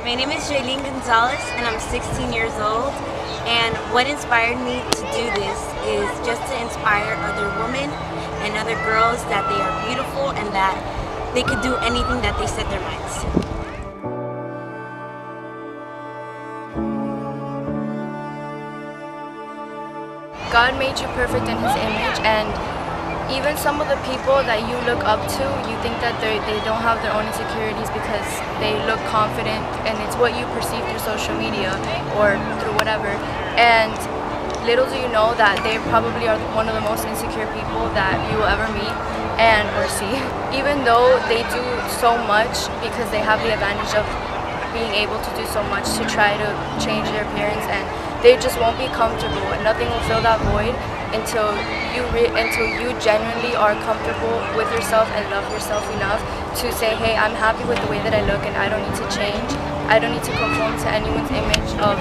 My name is Jaylene Gonzalez and I'm 16 years old, and what inspired me to do this is just to inspire other women and other girls that they are beautiful and that they could do anything that they set their minds to. God made you perfect in His image, and even some of the people that you look up to, you think that they don't have their own insecurities because they look confident, and it's what you perceive through social media or through whatever. And little do you know that they probably are one of the most insecure people that you will ever meet and or see. Even though they do so much because they have the advantage of being able to do so much to try to change their appearance, and they just won't be comfortable, and nothing will fill that void until you genuinely are comfortable with yourself and love yourself enough to say, hey, I'm happy with the way that I look and I don't need to change. I don't need to conform to anyone's image of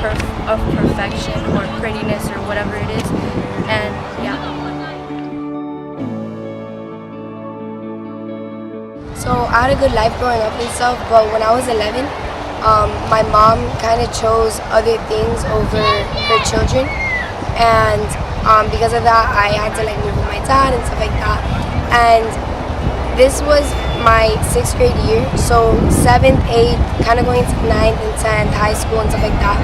perfection or prettiness or whatever it is. And yeah. So I had a good life growing up and stuff, but when I was 11, my mom kind of chose other things over her children, and because of that I had to move with my dad and stuff like that. And this was my 6th grade year, so 7th, 8th, kind of going to 9th and 10th, high school and stuff like that.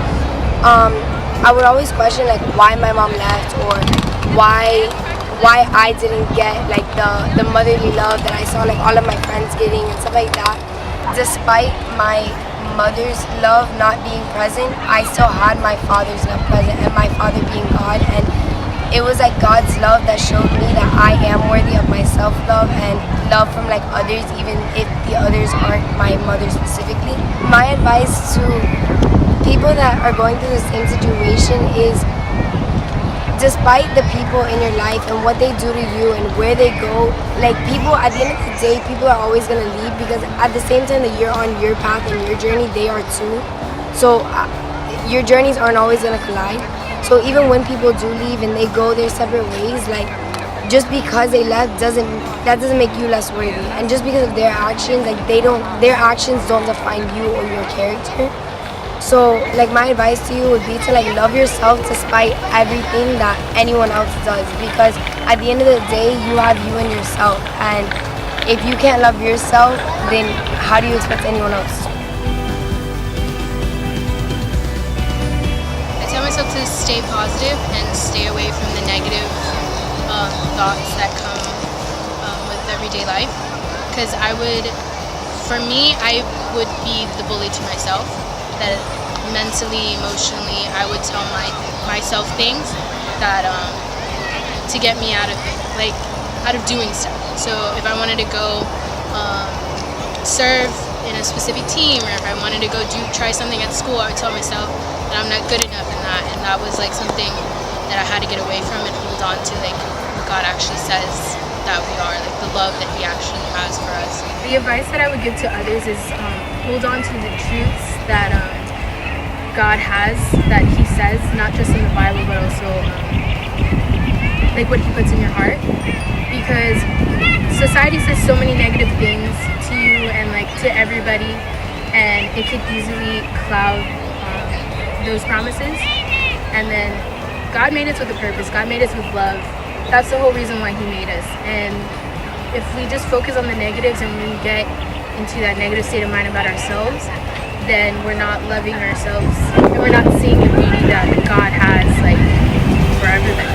I would always question why my mom left, or why I didn't get the motherly love that I saw all of my friends getting and stuff like that. Despite my mother's love not being present, I still had my father's love present, and my father being God, and it was God's love that showed me that I am worthy of my self-love and love from others, even if the others aren't my mother specifically. My advice to people that are going through the same situation is, despite the people in your life and what they do to you and where they go, people, at the end of the day, people are always going to leave, because at the same time that you're on your path and your journey, they are too. So your journeys aren't always going to collide. So even when people do leave and they go their separate ways, just because they left doesn't make you less worthy. And just because of their actions, their actions don't define you or your character. So my advice to you would be to love yourself despite everything that anyone else does, because at the end of the day, you have you and yourself, and if you can't love yourself, then how do you expect anyone else to? I tell myself to stay positive and stay away from the negative thoughts that come with everyday life, because I would be the bully to myself, that mentally, emotionally, I would tell myself things that to get me out of doing stuff. So if I wanted to go serve in a specific team, or if I wanted to go try something at school, I would tell myself that I'm not good enough in that, and that was something that I had to get away from and hold on to what God actually says that we are, the love that He actually has for us. The advice that I would give to others is hold on to the truths that God has, that He says, not just in the Bible, but also what He puts in your heart. Because society says so many negative things to you and to everybody, and it could easily cloud those promises. And then God made us with a purpose. God made us with love. That's the whole reason why He made us. And if we just focus on the negatives and we get into that negative state of mind about ourselves, then we're not loving ourselves and we're not seeing the beauty that God has for everybody.